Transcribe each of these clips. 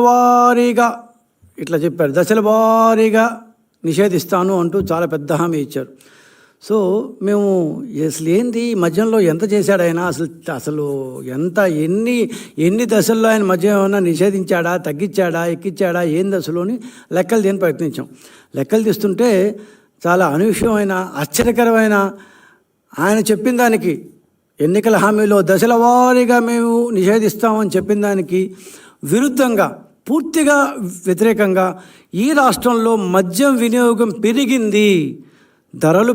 వారీగా ఇట్లా చెప్పారు, దశల వారీగా నిషేధిస్తాను అంటూ చాలా పెద్ద హామీ ఇచ్చారు. సో మేము అసలు ఏంది మద్యంలో ఎంత చేశాడు ఆయన, అసలు ఎంత ఎన్ని దశల్లో ఆయన మద్యం ఏమన్నా నిషేధించాడా, తగ్గించాడా, ఎక్కించాడా, ఏంది అసలు అని లెక్కలు దేని ప్రయత్నించాం. లెక్కలు తీస్తుంటే చాలా అనూహ్యమైన ఆశ్చర్యకరమైన ఆయన చెప్పిన దానికి, ఎన్నికల హామీలో దశల వారీగా మేము నిషేధిస్తామని చెప్పిన దానికి విరుద్ధంగా, పూర్తిగా వ్యతిరేకంగా ఈ రాష్ట్రంలో మద్యం వినియోగం పెరిగింది. ధరలు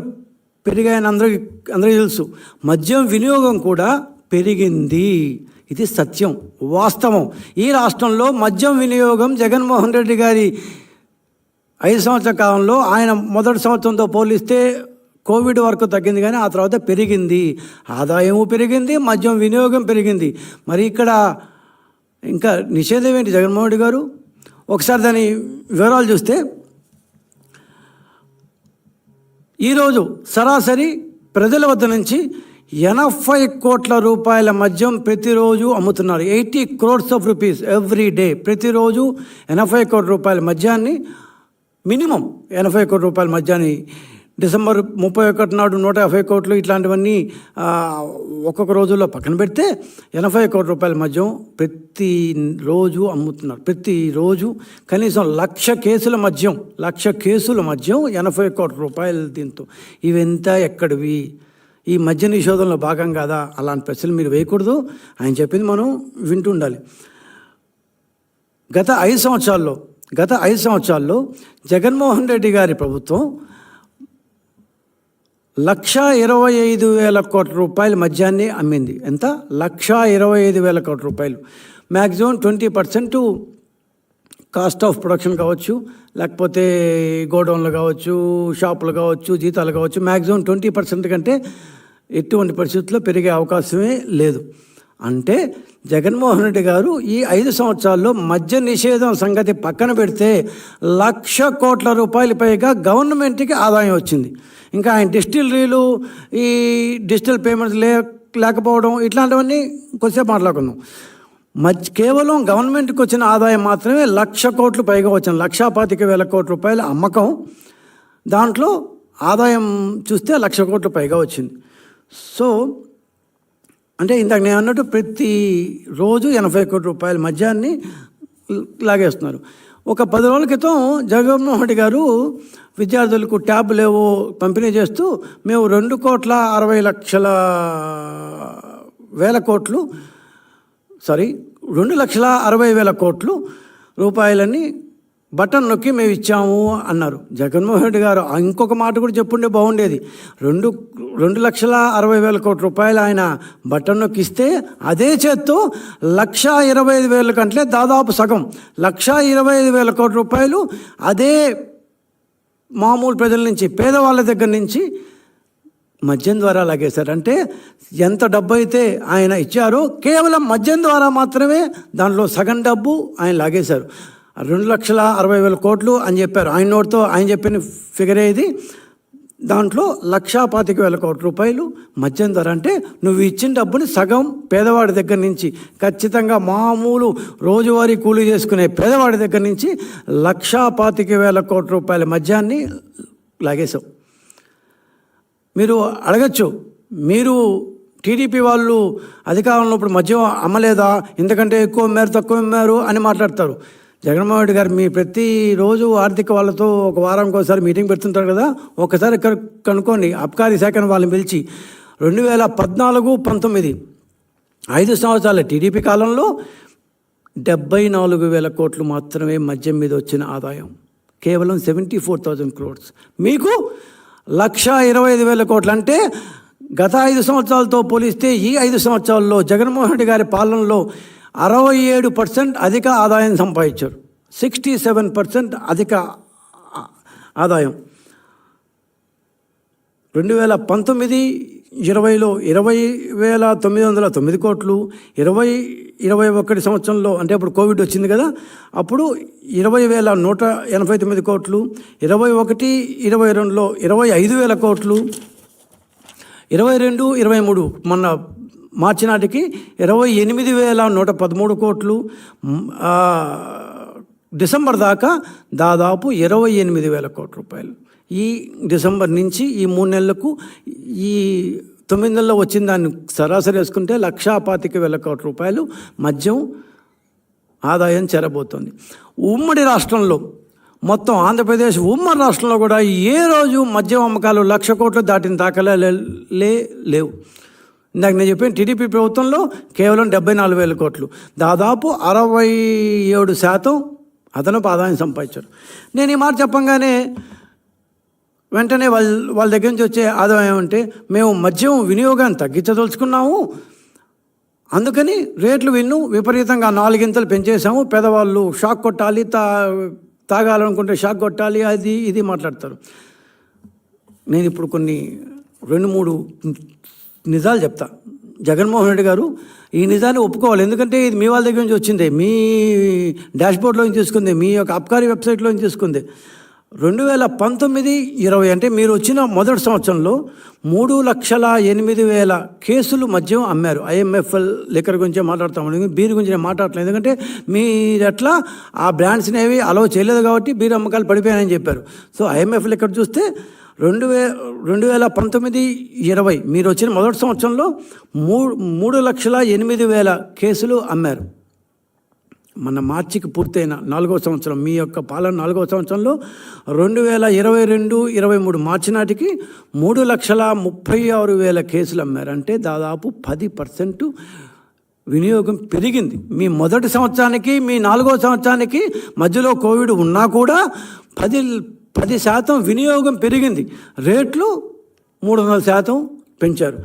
పెరిగాయని అందరికీ తెలుసు. మద్యం వినియోగం కూడా పెరిగింది. ఇది సత్యం, వాస్తవం. ఈ రాష్ట్రంలో మద్యం వినియోగం జగన్మోహన్ రెడ్డి గారి 5 సంవత్సరాల కాలంలో, ఆయన మొదటి సంవత్సరంతో పోలిస్తే కోవిడ్ వరకు తగ్గింది, కానీ ఆ తర్వాత పెరిగింది. ఆదాయము పెరిగింది, మద్యం వినియోగం పెరిగింది. మరి ఇక్కడ ఇంకా నిషేధం ఏంటి జగన్మోహన్ రెడ్డి గారు? ఒకసారి దాని వివరాలు చూస్తే, ఈరోజు సరాసరి ప్రజల వద్ద నుంచి 80 కోట్ల రూపాయల మద్యం ప్రతిరోజు అమ్ముతున్నారు. 80 crores of rupees every day. ప్రతిరోజు 80 కోట్ల రూపాయల మద్యాన్ని, మినిమం 80 కోట్ల రూపాయల మద్యాన్ని డిసెంబర్ 31 నాడు 150 కోట్లు, ఇట్లాంటివన్నీ ఒక్కొక్క రోజుల్లో పక్కన పెడితే 80 కోట్ల రూపాయల మద్యం ప్రతిరోజు అమ్ముతున్నారు. ప్రతిరోజు కనీసం 1,00,000 కేసుల మద్యం 80 కోట్ల రూపాయలు. దీంతో ఇవెంత ఎక్కడివి? ఈ మద్య నిషేధంలో భాగం కాదా? అలాంటి ప్రశ్నలు మీరు వేయకూడదు. ఆయన చెప్పింది మనం వింటుండాలి. గత 5 సంవత్సరాల్లో జగన్మోహన్ రెడ్డి గారి ప్రభుత్వం 1,25,000 కోట్ల రూపాయల మద్యాన్ని అమ్మింది. ఎంత? 1,25,000 కోట్ల రూపాయలు. మ్యాక్సిమం 20% కాస్ట్ ఆఫ్ ప్రొడక్షన్ కావచ్చు, లేకపోతే గోడౌన్లు కావచ్చు, షాపులు కావచ్చు, జీతాలు కావచ్చు. మ్యాక్సిమం 20% కంటే ఎటువంటి పరిస్థితుల్లో పెరిగే అవకాశమే లేదు. అంటే జగన్మోహన్ రెడ్డి గారు ఈ 5 సంవత్సరాల్లో మద్య నిషేధం సంగతి పక్కన పెడితే 1,00,000 కోట్ల రూపాయల పైగా గవర్నమెంట్కి ఆదాయం వచ్చింది. ఇంకా ఆయన డిస్టిలరీలు, ఈ డిజిటల్ పేమెంట్స్ లేకపోవడం, ఇట్లాంటివన్నీ కొద్దిసేపు మాట్లాడుకుందాం. కేవలం గవర్నమెంట్కి వచ్చిన ఆదాయం మాత్రమే 1,00,000 కోట్లు పైగా వచ్చింది. 1,25,000 కోట్ల రూపాయల అమ్మకం, దాంట్లో ఆదాయం చూస్తే 1,00,000 కోట్లు పైగా వచ్చింది. సో అంటే ఇందాక నేను అన్నట్టు ప్రతిరోజు 80 కోట్ల రూపాయల మద్యాన్ని లాగేస్తున్నారు. ఒక 10 రోజుల క్రితం జగన్మోహన్ రెడ్డి గారు విద్యార్థులకు ట్యాబ్లు ఏవో పంపిణీ చేస్తూ, మేము 2,60,000 కోట్లు రూపాయలని బటన్ నొక్కి మేము ఇచ్చాము అన్నారు. జగన్మోహన్ రెడ్డి గారు ఇంకొక మాట కూడా చెప్పుండే బాగుండేది. 2,60,000 కోట్ల రూపాయలు ఆయన బటన్ నొక్కి ఇస్తే, అదే చేత్తో 1,25,000 కంటే దాదాపు సగం 1,25,000 కోట్ల రూపాయలు అదే మామూలు ప్రజల నుంచి, పేదవాళ్ళ దగ్గర నుంచి మద్యం ద్వారా లాగేశారు. అంటే ఎంత డబ్బు అయితే ఆయన ఇచ్చారో కేవలం మద్యం ద్వారా మాత్రమే దాంట్లో సగం డబ్బు ఆయన లాగేశారు. 2,60,000 కోట్లు అని చెప్పారు. ఆయన నోటితో ఆయన చెప్పిన ఫిగరే ఇది. దాంట్లో 1,25,000 కోట్ల రూపాయలు మద్యం ధర. అంటే నువ్వు ఇచ్చిన డబ్బుని సగం పేదవాడి దగ్గర నుంచి, ఖచ్చితంగా మామూలు రోజువారీ కూలీ చేసుకునే పేదవాడి దగ్గర నుంచి 1,25,000 కోట్ల రూపాయల మద్యాన్ని లాగేశావు. మీరు అడగచ్చు, మీరు టీడీపీ వాళ్ళు అధికారంలో ఇప్పుడు మద్యం అమ్మలేదా, ఎందుకంటే ఎక్కువ అమ్మారు, తక్కువ అమ్మారు అని మాట్లాడతారు. జగన్మోహన్ రెడ్డి గారు మీ ప్రతిరోజు ఆర్థిక వాళ్ళతో ఒక వారానికి ఒకసారి మీటింగ్ పెడుతుంటారు కదా, ఒకసారి కనుక్కోండి. అబ్కారీ శాఖను వాళ్ళని పిలిచి 2014-19 5 సంవత్సరాల టీడీపీ కాలంలో 74,000 కోట్లు మాత్రమే మద్యం మీద వచ్చిన ఆదాయం. కేవలం 74,000 crores. మీకు 1,25,000 కోట్లు. అంటే గత 5 సంవత్సరాలతో పోలిస్తే ఈ 5 సంవత్సరాల్లో జగన్మోహన్ రెడ్డి గారి పాలనలో 67% అధిక ఆదాయం సంపాదించారు. 67% అధిక ఆదాయం. 2019-20లో 20,909 కోట్లు, 2021 సంవత్సరంలో, అంటే అప్పుడు కోవిడ్ వచ్చింది కదా, అప్పుడు 20,189 కోట్లు, 21-22లో 25,000 కోట్లు, 22-23 మొన్న మార్చి నాటికి 28,113 కోట్లు, డిసెంబర్ దాకా దాదాపు 28,000 కోట్ల రూపాయలు. ఈ డిసెంబర్ నుంచి ఈ 3 నెలలకు ఈ 9 నెలల్లో వచ్చిన దాన్ని సరాసరి వేసుకుంటే 1,25,000 కోట్ల రూపాయలు మద్యం ఆదాయం చేరబోతోంది. ఉమ్మడి రాష్ట్రంలో మొత్తం ఆంధ్రప్రదేశ్ ఉమ్మడి రాష్ట్రంలో కూడా ఏ రోజు మద్యం అమ్మకాలు 1,00,000 కోట్లు దాటిన దాఖలా లేవు. ఇందాక నేను చెప్పాను, టీడీపీ ప్రభుత్వంలో కేవలం 74,000 కోట్లు, దాదాపు 67% అదనపు ఆదాయం సంపాదించారు. నేను ఈ మాట చెప్పంగానే వెంటనే వాళ్ళ దగ్గర నుంచి వచ్చే ఆదాయం ఏమంటే, మేము మద్యం వినియోగాన్ని తగ్గించదలుచుకున్నాము, అందుకని రేట్లు విపరీతంగా 4 పెంచేసాము, పేదవాళ్ళు షాక్ కొట్టాలి, తాగాలనుకుంటే షాక్ కొట్టాలి, అది ఇది మాట్లాడతారు. నేను ఇప్పుడు కొన్ని 2-3 నిజాలు చెప్తా. జగన్మోహన్ రెడ్డి గారు ఈ నిజాన్ని ఒప్పుకోవాలి, ఎందుకంటే ఇది మీ వాళ్ళ దగ్గర నుంచి వచ్చింది, మీ డాష్బోర్డ్లో నుంచి తీసుకుంది, మీ యొక్క అబ్కారీ వెబ్సైట్లో నుంచి తీసుకుంది. 2019-20 అంటే మీరు వచ్చిన మొదటి సంవత్సరంలో 3,08,000 కేసులు మద్యం అమ్మారు. IMFL లిక్కర్ గురించే మాట్లాడతాము, బీర్ గురించి నేను మాట్లాడట్లేదు, ఎందుకంటే మీరు ఎట్లా ఆ బ్రాండ్స్ని ఏవి అలౌ చేయలేదు కాబట్టి బీర్ అమ్మకాలు పడిపోయాయని చెప్పారు. సో IMF లిక్కర్ చూస్తే 2019-20 మీరు వచ్చిన మొదటి సంవత్సరంలో 3,08,000 కేసులు అమ్మారు. మన మార్చికి పూర్తయిన 4వ సంవత్సరం, మీ యొక్క పాలన 4వ సంవత్సరంలో 2022-23 మార్చి నాటికి 3,36,000 కేసులు అమ్మారు. అంటే దాదాపు 10% వినియోగం పెరిగింది. మీ మొదటి సంవత్సరానికి మీ 4వ సంవత్సరానికి మధ్యలో కోవిడ్ ఉన్నా కూడా 10% వినియోగం పెరిగింది. రేట్లు 300% పెంచారు.